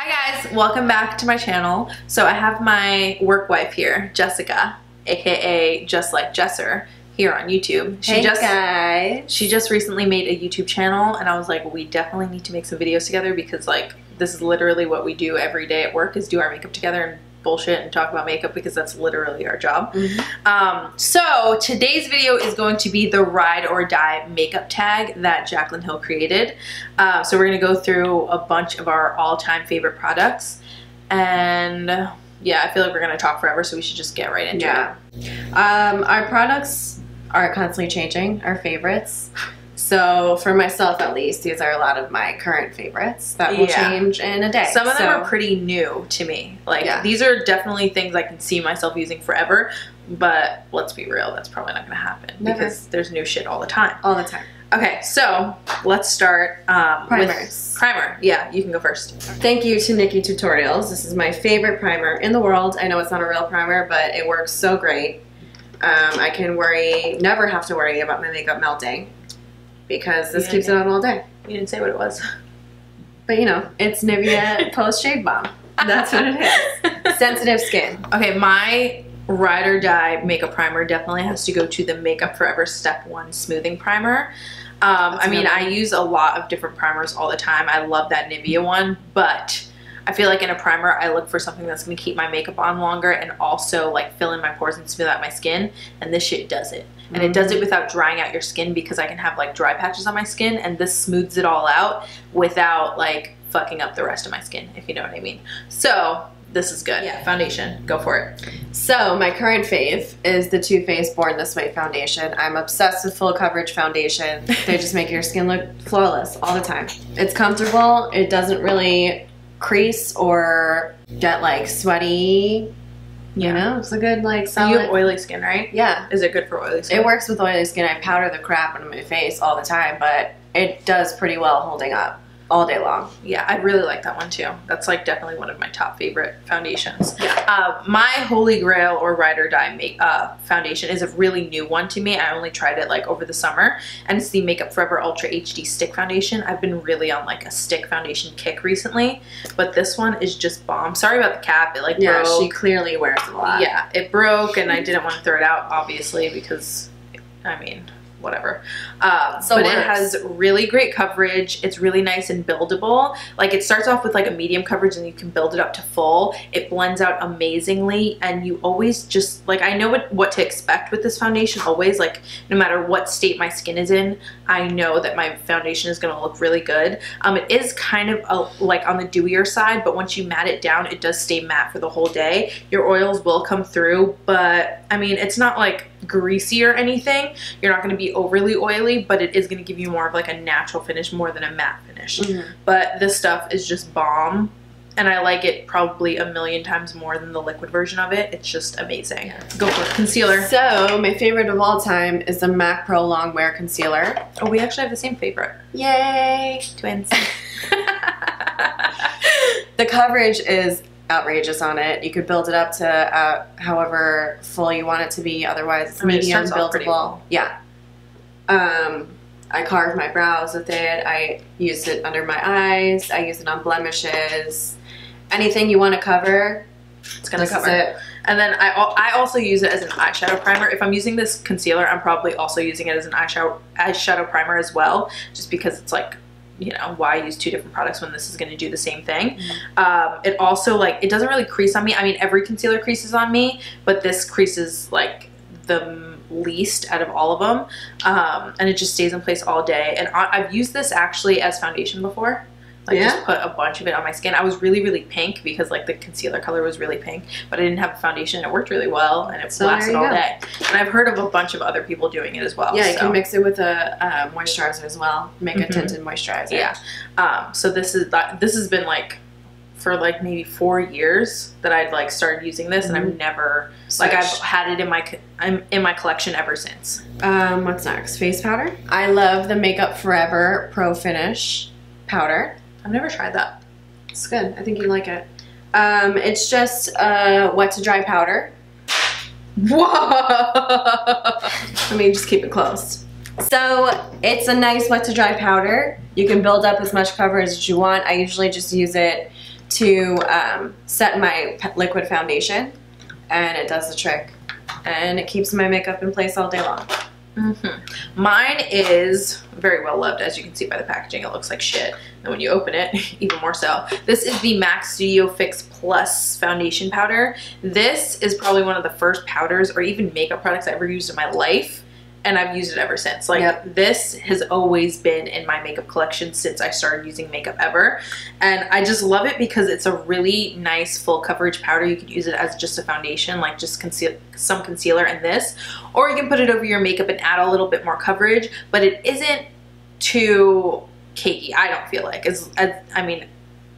Hi guys, welcome back to my channel. So I have my work wife here, Jessica, aka JustLikeJ3ssir, here on YouTube. She just recently made a YouTube channel, and I was like, we definitely need to make some videos together because like this is literally what we do every day at work, is do our makeup together and bullshit and talk about makeup, because that's literally our job. So today's video is going to be the ride or die makeup tag that Jaclyn Hill created. So we're gonna go through a bunch of our all-time favorite products, and yeah, I feel like we're gonna talk forever, so we should just get right into it. Our products are constantly changing, our favorites. So for myself, at least, these are a lot of my current favorites that will change in a day. Some of them are pretty new to me. Like these are definitely things I can see myself using forever, but let's be real, that's probably not gonna happen because there's new shit all the time. All the time. Okay, so let's start primers. With primer. Yeah, you can go first. Thank you to Nikki Tutorials. This is my favorite primer in the world. I know it's not a real primer, but it works so great. I can never have to worry about my makeup melting, because this keeps it on all day. You didn't say what it was. But you know, it's Nivea Post Shave Balm. That's what it is. Sensitive skin. Okay, my ride or die makeup primer definitely has to go to the Makeup Forever Step 1 Smoothing Primer. I mean, I use a lot of different primers all the time. I love that Nivea one, but I feel like in a primer, I look for something that's going to keep my makeup on longer and also like fill in my pores and smooth out my skin, and this shit does it. And it does it without drying out your skin, because I can have like dry patches on my skin, and this smooths it all out without like fucking up the rest of my skin, if you know what I mean. So this is good. Yeah, foundation, go for it. So my current fave is the Too Faced Born This Way foundation. I'm obsessed with full coverage foundation. They just make your skin look flawless all the time. It's comfortable. It doesn't really crease or get like sweaty. You know, it's a good like solid. You have oily skin, right? Yeah. Is it good for oily skin? It works with oily skin. I powder the crap out of my face all the time, but it does pretty well holding up all day long. Yeah, I really like that one too. That's like definitely one of my top favorite foundations. Yeah. My holy grail or ride or die foundation is a really new one to me. I only tried it like over the summer, and it's the Makeup Forever Ultra HD Stick Foundation. I've been really on like a stick foundation kick recently, but this one is just bomb. Sorry about the cap. It like broke. She clearly wears it a lot. Yeah, it broke, and I didn't want to throw it out, obviously, because I mean, whatever. But it has really great coverage. It's really nice and buildable. Like it starts off with like a medium coverage, and you can build it up to full. It blends out amazingly, and you always just like, I know what to expect with this foundation always. Like no matter what state my skin is in, I know that my foundation is going to look really good. It is kind of like on the dewier side, but once you matte it down, it does stay matte for the whole day. Your oils will come through, but I mean, it's not like greasy or anything. You're not going to be overly oily, but it is going to give you more of like a natural finish more than a matte finish. But this stuff is just bomb, and I like it probably a million times more than the liquid version of it. It's just amazing. Go for it. Concealer. So my favorite of all time is the MAC Pro Longwear Concealer. Oh, we actually have the same favorite. Yay! Twins. The coverage is outrageous on it. You could build it up to however full you want it to be. Otherwise, it's medium buildable. Yeah. I carved my brows with it. I used it under my eyes. I use it on blemishes. Anything you want to cover, it's gonna cover it. And then I also use it as an eyeshadow primer. If I'm using this concealer, I'm probably also using it as an eyeshadow primer as well, just because it's like, you know, why use two different products when this is going to do the same thing. It also like, it doesn't really crease on me. I mean, every concealer creases on me, but this creases like the least out of all of them, and it just stays in place all day. And I've used this actually as foundation before. Like just put a bunch of it on my skin. I was really pink because like the concealer color was really pink, but I didn't have a foundation. It worked really well, and it lasted all day. And I've heard of a bunch of other people doing it as well. Yeah, you can mix it with a moisturizer as well. Make a tinted moisturizer. Yeah. So this has been like for like maybe 4 years that I'd like started using this, and I've never like I've had it in my collection ever since. What's next? Face powder. I love the Makeup Forever Pro Finish powder. I've never tried that. It's good. I think you like it. It's just wet to dry powder. Whoa! Let me just keep it closed. So it's a nice wet to dry powder. You can build up as much coverage as you want. I usually just use it to set my liquid foundation, and it does the trick. And it keeps my makeup in place all day long. Mine is very well loved, as you can see by the packaging. It looks like shit, and when you open it, even more so. This is the MAC Studio Fix Plus foundation powder. This is probably one of the first powders or even makeup products I ever used in my life, and I've used it ever since. Like, this has always been in my makeup collection since I started using makeup ever, and I just love it because it's a really nice full coverage powder. You could use it as just a foundation, like just some concealer in this, or you can put it over your makeup and add a little bit more coverage, but it isn't too cakey, I don't feel like. I mean,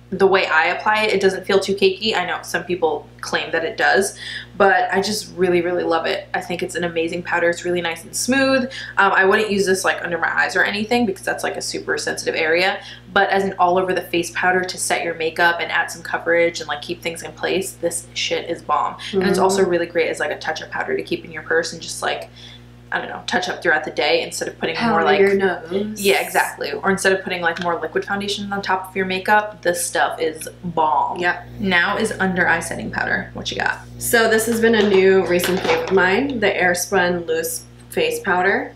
the way I apply it, it doesn't feel too cakey. I know some people claim that it does, but I just really, really love it. I think it's an amazing powder. It's really nice and smooth. I wouldn't use this like under my eyes or anything because that's like a super sensitive area, but as an all over the face powder to set your makeup and add some coverage and like keep things in place, this shit is bomb. And it's also really great as like a touch-up powder to keep in your purse and just like, I don't know, touch up throughout the day instead of putting more like your nose. Yeah, exactly. Or instead of putting like more liquid foundation on top of your makeup, this stuff is bomb. Yep. Now is under eye setting powder. What you got? So this has been a new recent fave of mine, the Airspun Loose Face Powder.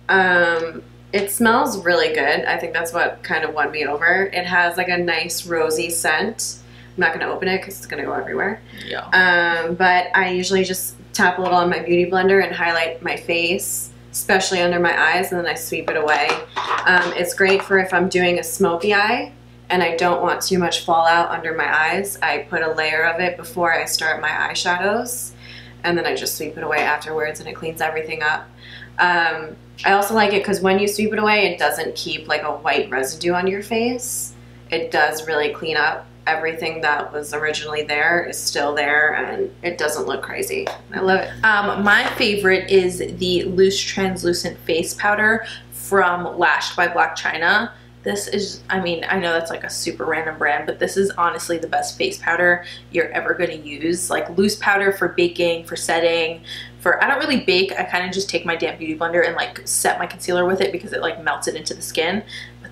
It smells really good. I think that's what kind of won me over. It has like a nice rosy scent. I'm not going to open it because it's going to go everywhere. Yeah. But I usually just tap a little on my beauty blender and highlight my face, especially under my eyes, and then I sweep it away. It's great for if I'm doing a smoky eye and I don't want too much fallout under my eyes. I put a layer of it before I start my eyeshadows, and then I just sweep it away afterwards, and it cleans everything up. I also like it because when you sweep it away, it doesn't keep like a white residue on your face. It does really clean up. Everything that was originally there is still there, and it doesn't look crazy. I love it. My favorite is the Loose Translucent Face Powder from Lashed by Black China. This is, I mean, I know that's like a super random brand, but this is honestly the best face powder you're ever going to use. Like loose powder for baking, for setting, I don't really bake. I kind of just take my damp beauty blender and like set my concealer with it because it like melts it into the skin.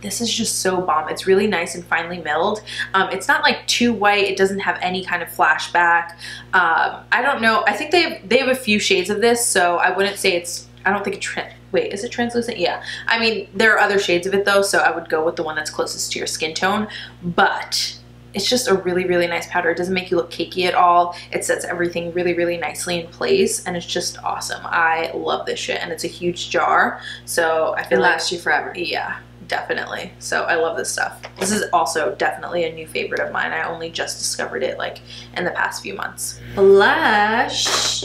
This is just so bomb. It's really nice and finely milled. It's not like too white. It doesn't have any kind of flashback. I don't know. I think they have a few shades of this, so I wouldn't say it's, I don't think it's, wait, is it translucent? Yeah. I mean, there are other shades of it though, so I would go with the one that's closest to your skin tone, but it's just a really, really nice powder. It doesn't make you look cakey at all. It sets everything really, really nicely in place, and it's just awesome. I love this shit, and it's a huge jar, so I feel it like lasts you forever. Yeah. Definitely. So I love this stuff. This is also definitely a new favorite of mine. I only just discovered it like in the past few months. Blush.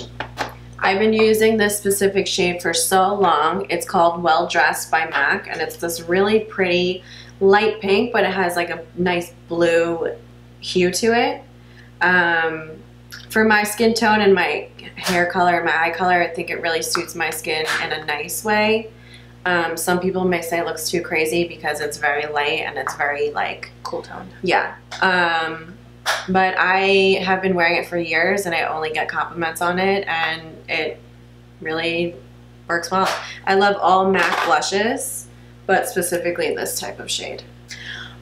I've been using this specific shade for so long. It's called Well Dressed by MAC, and it's this really pretty light pink, but it has like a nice blue hue to it. For my skin tone and my hair color and my eye color, I think it really suits my skin in a nice way. Some people may say it looks too crazy because it's very light and it's very like cool toned. Yeah. But I have been wearing it for years and I only get compliments on it, and it really works well. I love all MAC blushes, but specifically this type of shade.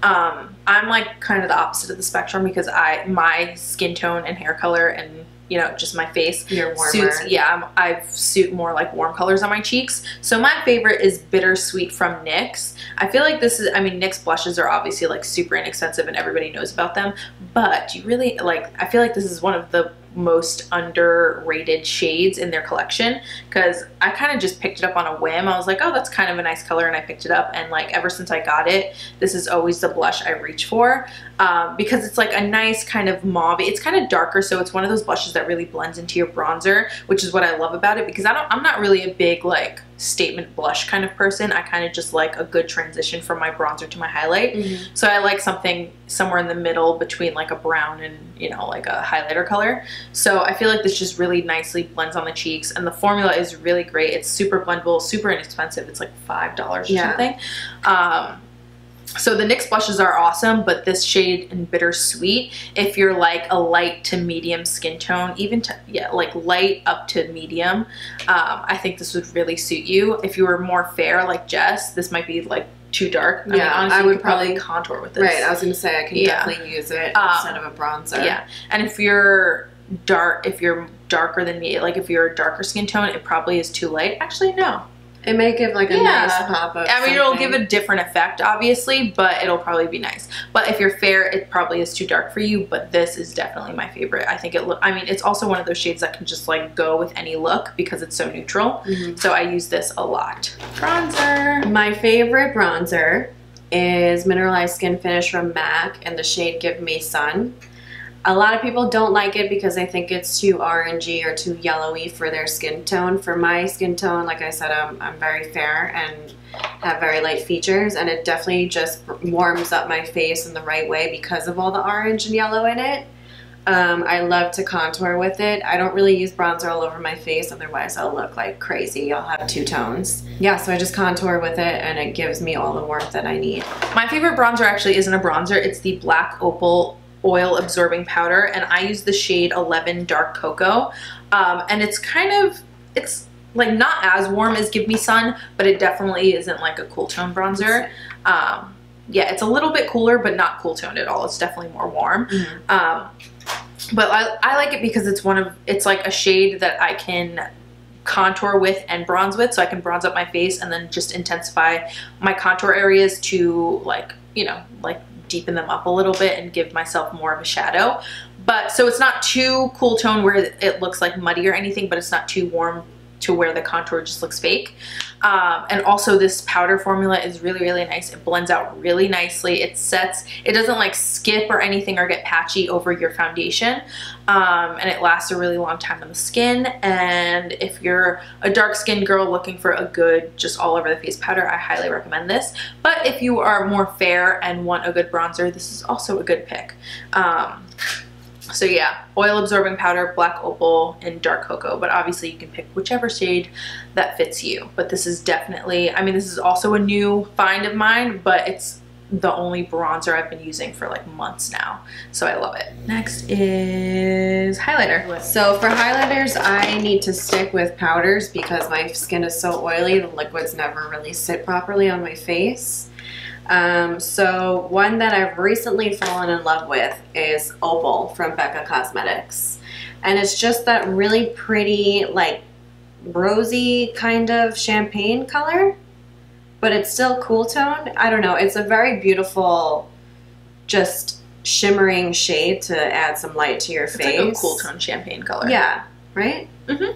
I'm like kind of the opposite of the spectrum because my skin tone and hair color and you know, just my face. You're warmer. Suits, yeah, I suit more like warm colors on my cheeks. So my favorite is Bittersweet from NYX. I feel like this is, I mean, NYX blushes are obviously like super inexpensive and everybody knows about them, but you really like, I feel like this is one of the most underrated shades in their collection because I kind of just picked it up on a whim. I was like, oh, that's kind of a nice color, and I picked it up, and like ever since I got it, this is always the blush I reach for because it's like a nice kind of mauve. It's kind of darker, so it's one of those blushes that really blends into your bronzer, which is what I love about it because I'm not really a big like statement blush kind of person. I kind of just like a good transition from my bronzer to my highlight. So I like something somewhere in the middle between like a brown and, you know, like a highlighter color. So I feel like this just really nicely blends on the cheeks, and the formula is really great. It's super blendable, super inexpensive. It's like $5 or something. So the NYX blushes are awesome, but this shade in Bittersweet, if you're like a light to medium skin tone, even to, yeah, like light up to medium, I think this would really suit you. If you were more fair like Jess, this might be like too dark. Yeah, honestly, I would you could probably contour with this. Right, I was going to say I can definitely use it instead of a bronzer. Yeah, and if you're darker than me, like if you're a darker skin tone, it probably is too light. Actually, no. It may give like a nice pop of I mean, it'll give a different effect, obviously, but it'll probably be nice. But if you're fair, it probably is too dark for you, but this is definitely my favorite. I think it's also one of those shades that can just like go with any look because it's so neutral. So I use this a lot. Bronzer. My favorite bronzer is Mineralized Skin Finish from MAC in the shade Give Me Sun. A lot of people don't like it because they think it's too orangey or too yellowy for their skin tone. For my skin tone, like I said, I'm very fair and have very light features, and it definitely just warms up my face in the right way because of all the orange and yellow in it. I love to contour with it. I don't really use bronzer all over my face, otherwise I'll look like crazy. I'll have two tones. Yeah, so I just contour with it and it gives me all the warmth that I need. My favorite bronzer actually isn't a bronzer, it's the Black Opal oil absorbing powder, and I use the shade 11 Dark Cocoa, and it's like not as warm as Give Me Sun, but it definitely isn't like a cool tone bronzer. Yeah, it's a little bit cooler, but not cool toned at all. It's definitely more warm. But I like it because it's like a shade that I can contour with and bronze with, so I can bronze up my face and then just intensify my contour areas to like, you know, like deepen them up a little bit and give myself more of a shadow. But so it's not too cool tone where it looks like muddy or anything, but it's not too warm to where the contour just looks fake. And also this powder formula is really, really nice. It blends out really nicely. It doesn't like skip or anything or get patchy over your foundation. And it lasts a really long time on the skin. And if you're a dark skinned girl looking for a good, just all over the face powder, I highly recommend this. But if you are more fair and want a good bronzer, this is also a good pick. So yeah, oil absorbing powder, Black Opal, and Dark Cocoa, but obviously you can pick whichever shade that fits you. But this is definitely, I mean, this is also a new find of mine, but it's the only bronzer I've been using for like months now, so I love it. Next is highlighter. So for highlighters, I need to stick with powders because my skin is so oily, the liquids never really sit properly on my face. So one that I've recently fallen in love with is Opal from Becca Cosmetics. And it's just that really pretty, like rosy kind of champagne color, but it's still cool toned. I don't know. It's a very beautiful, just shimmering shade to add some light to your face. It's like a cool tone champagne color. Yeah. Right?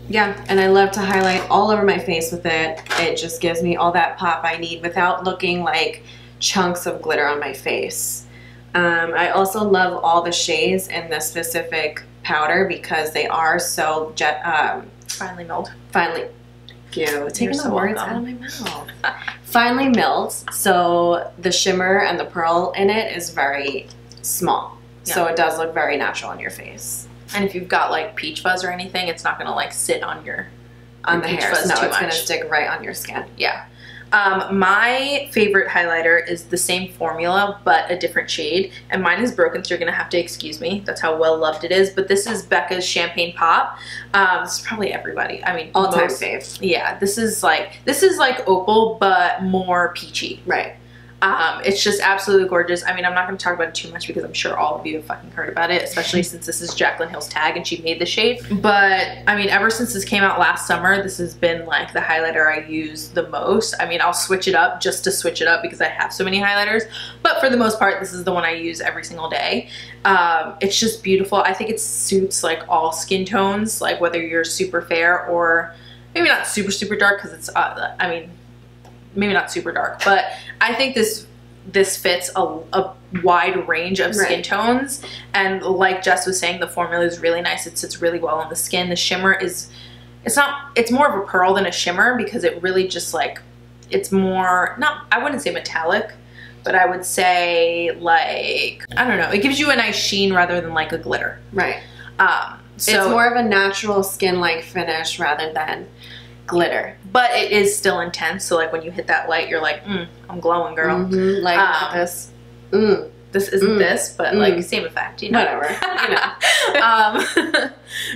Yeah, and I love to highlight all over my face with it. It just gives me all that pop I need without looking like chunks of glitter on my face. I also love all the shades in this specific powder because they are so finely milled. Taking the words out of my mouth. Finely milled, so the shimmer and the pearl in it is very small. Yeah. So it does look very natural on your face. And if you've got like peach fuzz or anything, it's not gonna like sit on the hairs. No, it's gonna stick right on your skin. Yeah. My favorite highlighter is the same formula but a different shade, and mine is broken, so you're gonna have to excuse me. That's how well loved it is. But this is Becca's Champagne Pop. This is probably everybody. I mean, all-time fave. Yeah, this is like Opal but more peachy. Right. It's just absolutely gorgeous. I mean, I'm not going to talk about it too much because I'm sure all of you have fucking heard about it, especially since this is Jaclyn Hill's tag and she made the shade. But I mean, ever since this came out last summer, this has been like the highlighter I use the most. I mean, I'll switch it up just to switch it up because I have so many highlighters, but for the most part, this is the one I use every single day. It's just beautiful. I think it suits like all skin tones, like whether you're super fair or maybe not super, super dark because it's, I mean, maybe not super dark, but I think this fits a wide range of skin tones. And like Jess was saying, the formula is really nice. It sits really well on the skin. The shimmer is, it's more of a pearl than a shimmer because it really just like, it's more, I wouldn't say metallic, but I would say like, I don't know, it gives you a nice sheen rather than like a glitter. Right. So it's more of a natural skin-like finish rather than glitter, but it is still intense. So like when you hit that light, you're like, I'm glowing, girl. Like this this isn't this, but like same effect, you know. Whatever, you know.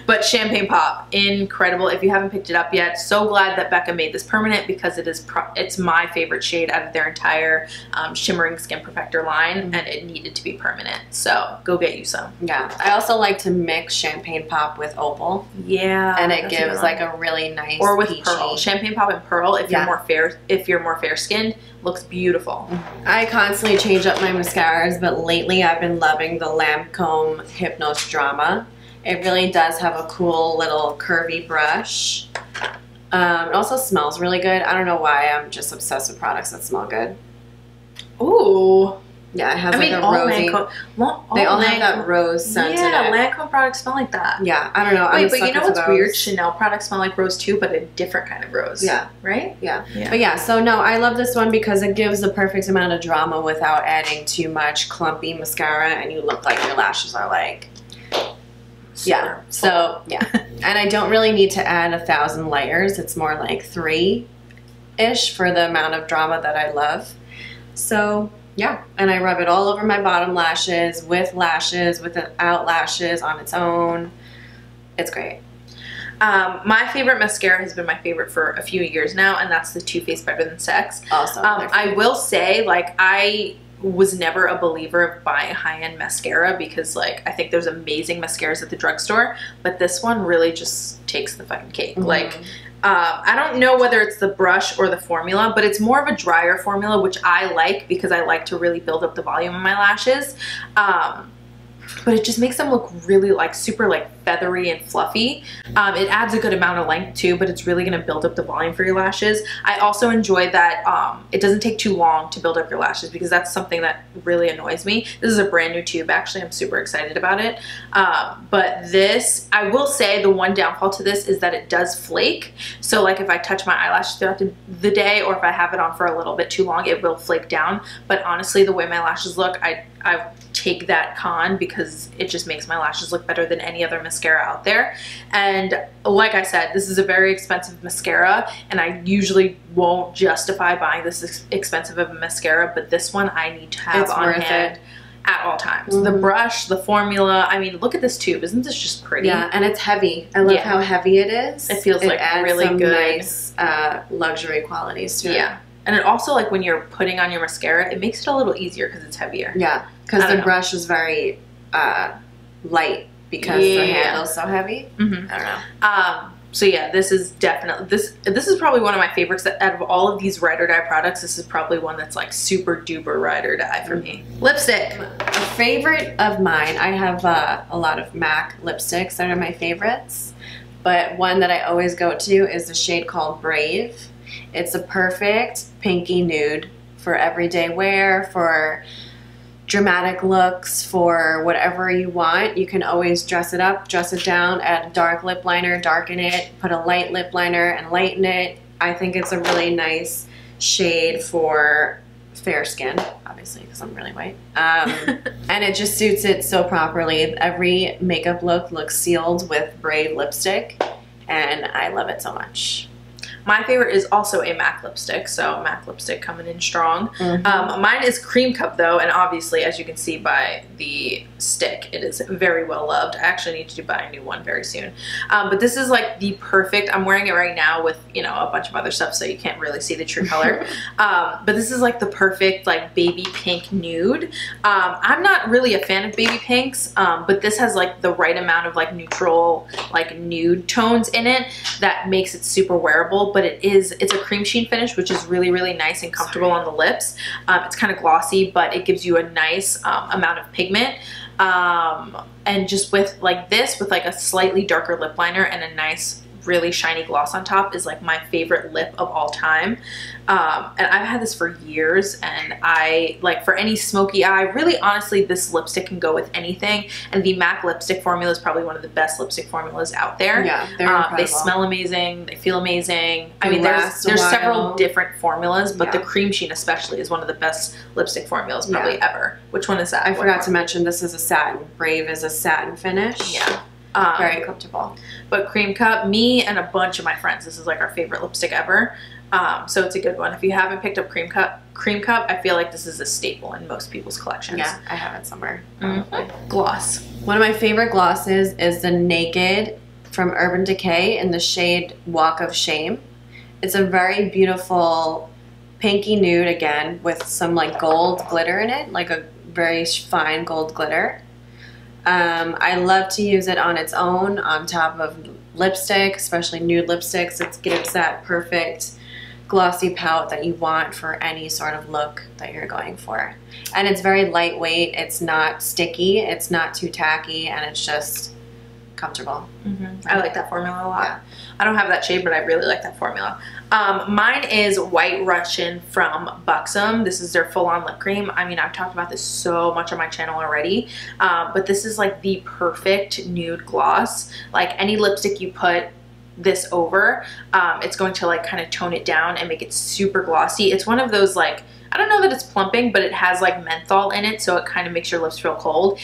But Champagne Pop, incredible. If you haven't picked it up yet, so glad that Becca made this permanent because it's my favorite shade out of their entire shimmering skin perfector line, and it needed to be permanent. So go get you some. Yeah, I also like to mix Champagne Pop with Opal. Yeah, and it gives like a really nice or with peachy. Pearl. Champagne Pop and Pearl. If you're more fair skinned, looks beautiful. I constantly change up my mascaras, but lately I've been loving the Lancome Hypnos Drama. It really does have a cool little curvy brush. It also smells really good. I don't know why, I'm just obsessed with products that smell good. Ooh. Yeah, it has like a rosy. They all have that rose scent in it. Yeah, Lancome products smell like that. Yeah, I don't know. Wait, but you know what's weird? Chanel products smell like rose too, but a different kind of rose. Yeah. Right? Yeah. But yeah, so no, I love this one because it gives the perfect amount of drama without adding too much clumpy mascara, and you look like your lashes are like... Yeah, so yeah. And I don't really need to add 1,000 layers. It's more like 3-ish for the amount of drama that I love. So yeah, and I rub it all over my bottom lashes, without lashes, on its own. It's great. My favorite mascara has been my favorite for a few years now, and that's the Too Faced Better Than Sex. Awesome. I will say, like, I was never a believer of buying high-end mascara because, like, I think there's amazing mascaras at the drugstore, but this one really just takes the fucking cake. Like, I don't know whether it's the brush or the formula, but it's more of a drier formula, which I like because I like to really build up the volume of my lashes. But it just makes them look really like super like feathery and fluffy. It adds a good amount of length too, but it's really going to build up the volume for your lashes. I also enjoy that it doesn't take too long to build up your lashes because that's something that really annoys me. This is a brand new tube actually. I'm super excited about it. But this, I will say the one downfall to this is that it does flake. So like if I touch my eyelashes throughout the day, or if I have it on for a little bit too long, it will flake down. But honestly, the way my lashes look, I take that con because it just makes my lashes look better than any other mascara out there. And like I said, this is a very expensive mascara, and I usually won't justify buying this expensive of a mascara, but this one I need to have on hand at all times. The brush, the formula, I mean, look at this tube. Isn't this just pretty? Yeah, and it's heavy. I love how heavy it is. It feels like really some good. Nice luxury qualities to it. Yeah. And it also, like, when you're putting on your mascara, it makes it a little easier because it's heavier. Yeah, because the brush is very light because the handle's so heavy. I don't know. So yeah, this is definitely, this is probably one of my favorites. Out of all of these ride or die products, this is probably one that's like super duper ride or die for me. Lipstick. A favorite of mine, I have a lot of MAC lipsticks that are my favorites, but one that I always go to is the shade called Brave. It's a perfect pinky nude for everyday wear, for dramatic looks, for whatever you want. You can always dress it up, dress it down, add a dark lip liner, darken it, put a light lip liner and lighten it. I think it's a really nice shade for fair skin, obviously, because I'm really white. And it just suits it so properly. Every makeup look looks sealed with Brave lipstick, and I love it so much. My favorite is also a MAC lipstick, so MAC lipstick coming in strong. Mine is Cream Cup though, and obviously as you can see by the stick, it is very well loved. I actually need to buy a new one very soon. But this is like the perfect, I'm wearing it right now with, you know, a bunch of other stuff so you can't really see the true color. But this is like the perfect like baby pink nude. I'm not really a fan of baby pinks, but this has like the right amount of like neutral like nude tones in it that makes it super wearable. But it's a cream sheen finish, which is really, really nice and comfortable on the lips. It's kind of glossy, but it gives you a nice amount of pigment. And just with like this, with like a slightly darker lip liner and a nice, really shiny gloss on top is like my favorite lip of all time. And I've had this for years, and I like for any smoky eye, really honestly this lipstick can go with anything, and the MAC lipstick formula is probably one of the best lipstick formulas out there. Yeah, they're incredible. They smell amazing, they feel amazing. I mean, there's several different formulas, but the cream sheen especially is one of the best lipstick formulas probably ever. Which one is that? I forgot to mention this is a satin. Brave is a satin finish. Yeah. Very comfortable. But Cream Cup, me and a bunch of my friends, this is like our favorite lipstick ever. So it's a good one. If you haven't picked up Cream Cup, I feel like this is a staple in most people's collections. Yeah, I have it somewhere. Gloss. One of my favorite glosses is the Naked from Urban Decay in the shade Walk of Shame. It's a very beautiful pinky nude again with some like gold glitter in it, like a very fine gold glitter. I love to use it on its own on top of lipstick, especially nude lipsticks. It gives that perfect glossy pout that you want for any sort of look that you're going for. And it's very lightweight, it's not sticky, it's not too tacky, and it's just comfortable. I like that formula a lot. Yeah. I don't have that shade, but I really like that formula. Mine is White Russian from Buxom. This is their full-on lip cream. I mean, I've talked about this so much on my channel already, but this is like the perfect nude gloss. Like any lipstick you put this over, it's going to like kind of tone it down and make it super glossy. It's one of those like, I don't know that it's plumping, but it has like menthol in it, so it kind of makes your lips feel cold.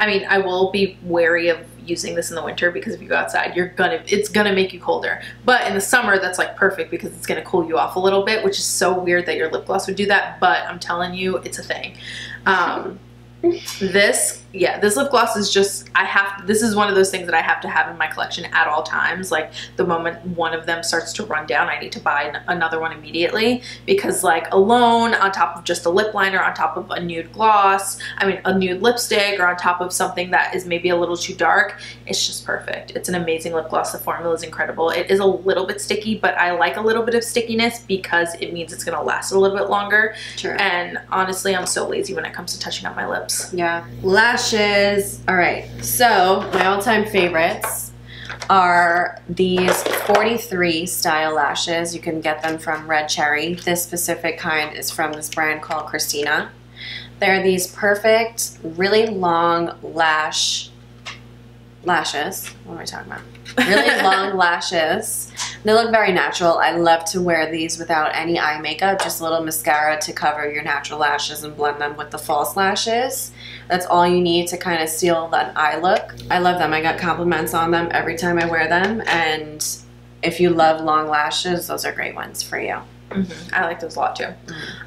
I mean, I will be wary of using this in the winter because if you go outside, it's gonna make you colder. But in the summer, that's like perfect because it's gonna cool you off a little bit, which is so weird that your lip gloss would do that, but I'm telling you, it's a thing. This lip gloss is just, this is one of those things that I have to have in my collection at all times. Like the moment one of them starts to run down, I need to buy another one immediately, because like alone, on top of just a lip liner, on top of a nude gloss, I mean a nude lipstick, or on top of something that is maybe a little too dark, it's just perfect. It's an amazing lip gloss. The formula is incredible. It is a little bit sticky, but I like a little bit of stickiness because it means it's gonna last a little bit longer. Sure. And honestly, I'm so lazy when it comes to touching up my lips. Yeah. Lashes. All right. So my all-time favorites are these 43 style lashes. You can get them from Red Cherry. This specific kind is from this brand called Christina. They're these perfect, really long lashes. What am I talking about? Really long lashes. They look very natural. I love to wear these without any eye makeup, just a little mascara to cover your natural lashes and blend them with the false lashes. That's all you need to kind of seal that eye look. I love them. I got compliments on them every time I wear them, and if you love long lashes, those are great ones for you. I like those a lot too.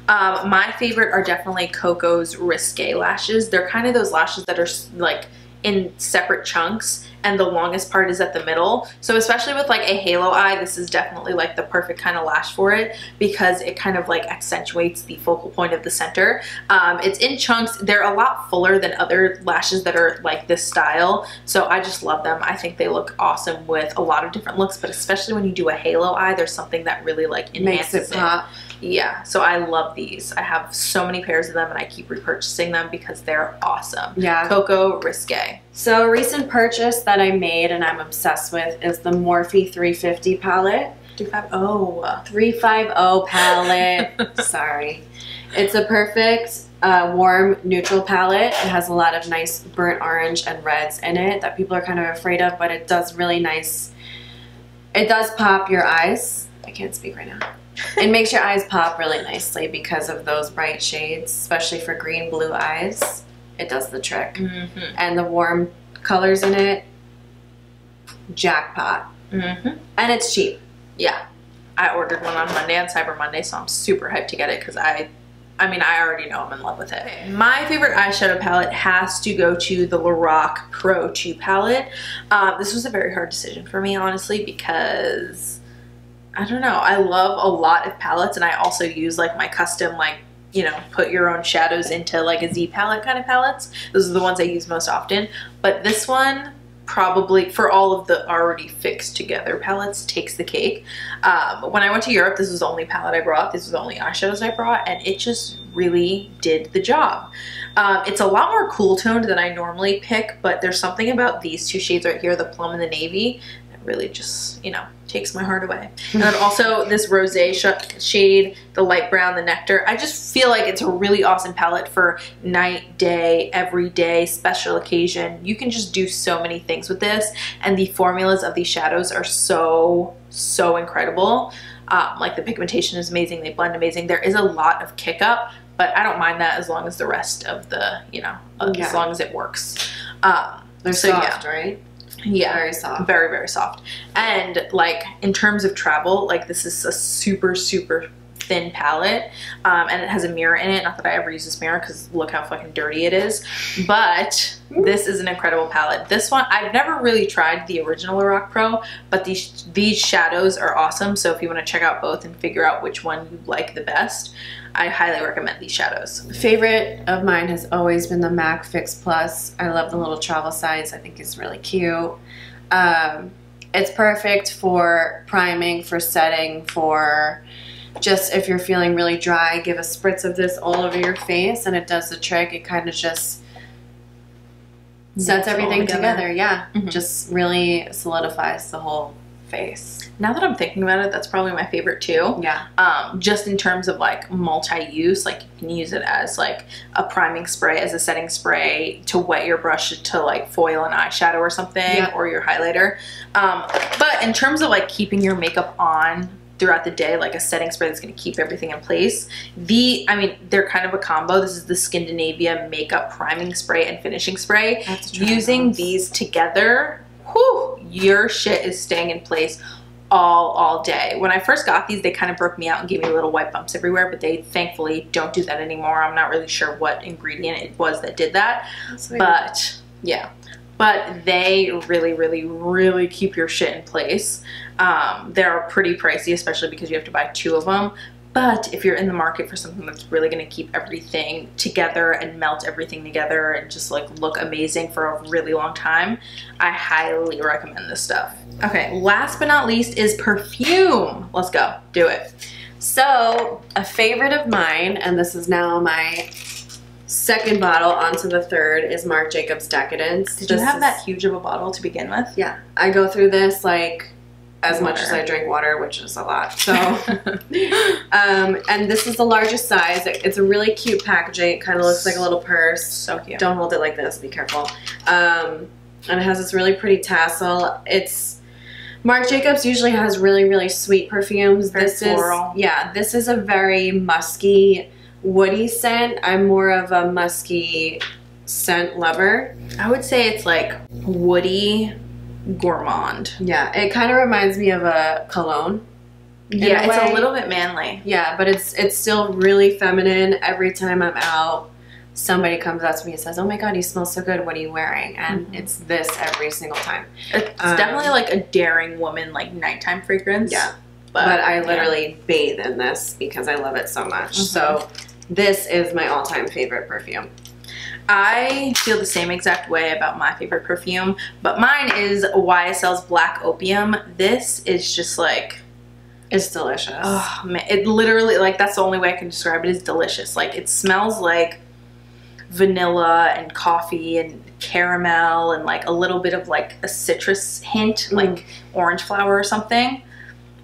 My favorite are definitely Coco's Risque lashes. They're kind of those lashes that are like in separate chunks, and the longest part is at the middle. So especially with like a halo eye, this is definitely like the perfect kind of lash for it, because it kind of like accentuates the focal point of the center. It's in chunks. They're a lot fuller than other lashes that are like this style, so I just love them. I think they look awesome with a lot of different looks, but especially when you do a halo eye, there's something that really like enhances makes it pop. Yeah, so I love these. I have so many pairs of them, and I keep repurchasing them because they're awesome. Yeah. Coco Risque. So a recent purchase that I made and I'm obsessed with is the Morphe 350 palette. 350. 350 palette. Sorry. It's a perfect warm neutral palette. It has a lot of nice burnt orange and reds in it that people are kind of afraid of, but it does really nice. It does pop your eyes. I can't speak right now. It makes your eyes pop really nicely because of those bright shades, especially for green blue eyes. It does the trick. And the warm colors in it, jackpot. And it's cheap. Yeah. I ordered one on Monday, on Cyber Monday, so I'm super hyped to get it because I mean, I already know I'm in love with it. My favorite eyeshadow palette has to go to the Lorac Pro 2 palette. This was a very hard decision for me, honestly, because I don't know. I love a lot of palettes, and I also use like my custom, like, you know, put your own shadows into like a Z palette kind of palettes. Those are the ones I use most often. But this one, probably for all of the already fixed together palettes, takes the cake. When I went to Europe, this was the only palette I brought. This was the only eyeshadows I brought, and it just really did the job. It's a lot more cool toned than I normally pick, but there's something about these two shades right here, the plum and the navy, that really just, you know, takes my heart away. And then also this rosé shade, the light brown, the nectar. I just feel like it's a really awesome palette for night, day, everyday, special occasion. You can just do so many things with this, and the formulas of these shadows are so incredible. Like the pigmentation is amazing, they blend amazing. There is a lot of kick up, but I don't mind that as long as the rest of the, you know, as long as it works. They're soft, right? Yeah, very soft. Very, very soft. And like in terms of travel, like this is a super, super thin palette, and it has a mirror in it. Not that I ever use this mirror because look how fucking dirty it is, but this is an incredible palette. This one, I've never really tried the original Lorac Pro, but these shadows are awesome. So if you want to check out both and figure out which one you like the best, I highly recommend these shadows. Favorite of mine has always been the MAC Fix Plus. I love the little travel size. I think it's really cute. It's perfect for priming, for setting, for just if you're feeling really dry, give a spritz of this all over your face and it does the trick. It kind of just sets everything together. Yeah, just really solidifies the whole face. Now that I'm thinking about it, that's probably my favorite too. Yeah. Just in terms of like multi-use, like you can use it as like a priming spray, as a setting spray, to wet your brush to like foil an eyeshadow or something, or your highlighter. But in terms of like keeping your makeup on throughout the day, like a setting spray that's going to keep everything in place, I mean, they're kind of a combo. This is the Skindinavia makeup priming spray and finishing spray. Using these together, whew, your shit is staying in place all day. When I first got these, they kind of broke me out and gave me little white bumps everywhere, but they thankfully don't do that anymore. I'm not really sure what ingredient it was that did that, but yeah. But they really, really, really keep your shit in place. They're pretty pricey, especially because you have to buy 2 of them. But if you're in the market for something that's really going to keep everything together and melt everything together and just like look amazing for a really long time, I highly recommend this stuff. Okay, last but not least is Perfume. Let's go. Do it. So, a favorite of mine, and this is now my second bottle onto the third, is Marc Jacobs Decadence. Did you have that huge of a bottle to begin with? Yeah. I go through this like as much as I drink water, which is a lot. So, and this is the largest size. It's a really cute packaging. It kind of looks like a little purse. So cute. Don't hold it like this. Be careful. And it has this really pretty tassel. Marc Jacobs usually has really, really sweet perfumes. Very floral. This is a very musky, woody scent. I'm more of a musky scent lover. I would say it's like woody, gourmand. Yeah, it kind of reminds me of a cologne. Yeah, it's a little bit manly. Yeah, but it's still really feminine. Every time I'm out, somebody comes up to me and says, "Oh my god, you smell so good. What are you wearing?" And it's this every single time. It's definitely like a daring woman, like nighttime fragrance. Yeah, but I literally bathe in this because I love it so much. So this is my all-time favorite perfume. I feel the same exact way about my favorite perfume, but mine is YSL's Black Opium. This is just like, it's delicious. Oh man, it literally, like, that's the only way I can describe it, is delicious. Like, it smells like vanilla and coffee and caramel and like a little bit of like a citrus hint, like orange flower or something.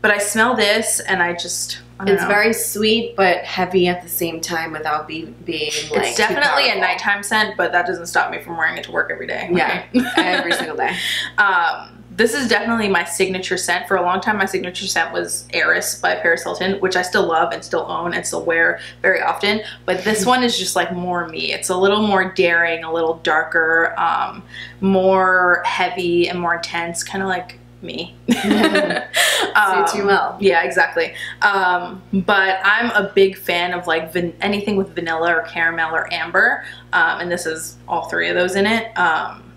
But I smell this and I just, I don't know. Very sweet but heavy at the same time without being like, it's definitely a nighttime scent, but that doesn't stop me from wearing it to work every day. Yeah, every single day. This is definitely my signature scent. For a long time, my signature scent was Eris by Paris Hilton, which I still love and still own and still wear very often. But this one is just like more me. It's a little more daring, a little darker, more heavy and more intense, kind of like me. Suits you well. Yeah, exactly. But I'm a big fan of like anything with vanilla or caramel or amber, and this is all 3 of those in it.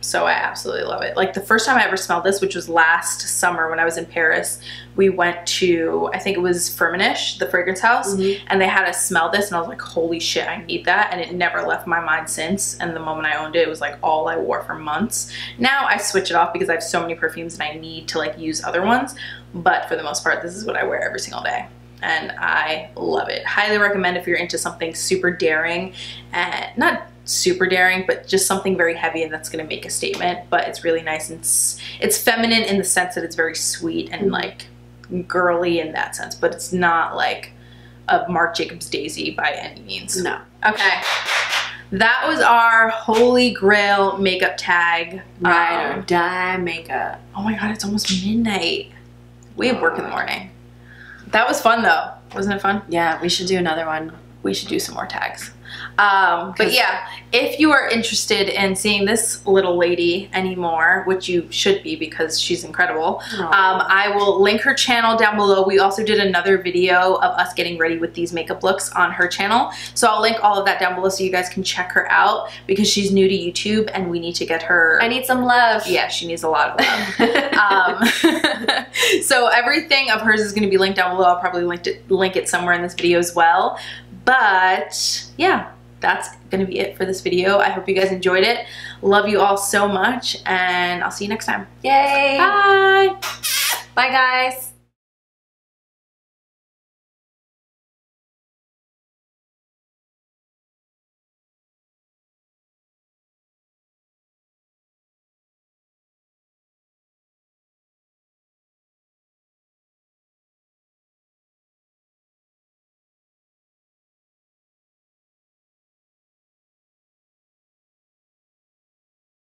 So I absolutely love it. Like the first time I ever smelled this, which was last summer when I was in Paris, we went to, I think it was Firmenich, the fragrance house, and they had us smell this and I was like, holy shit, I need that. And it never left my mind since. And the moment I owned it, it was like all I wore for months. Now I switch it off because I have so many perfumes and I need to like use other ones. But for the most part, this is what I wear every single day. And I love it. Highly recommend if you're into something super daring, and not super daring, but just something very heavy and that's going to make a statement. But it's really nice and it's feminine in the sense that it's very sweet and like girly in that sense, but it's not like a Marc Jacobs Daisy by any means. No. Okay, that was our holy grail makeup tag. Ride or die makeup. Oh my god, it's almost midnight. We have work in the morning. That was fun though. Wasn't it fun? Yeah, we should do another one. We should do some more tags. But yeah, if you are interested in seeing this little lady anymore, which you should be because she's incredible, I will link her channel down below. We also did another video of us getting ready with these makeup looks on her channel. So I'll link all of that down below so you guys can check her out because she's new to YouTube and we need to get her. I need some love. Yeah, she needs a lot of love. So everything of hers is going to be linked down below. I'll probably link it somewhere in this video as well. But yeah, that's gonna be it for this video. I hope you guys enjoyed it. Love you all so much, and I'll see you next time. Yay! Bye! Bye, guys.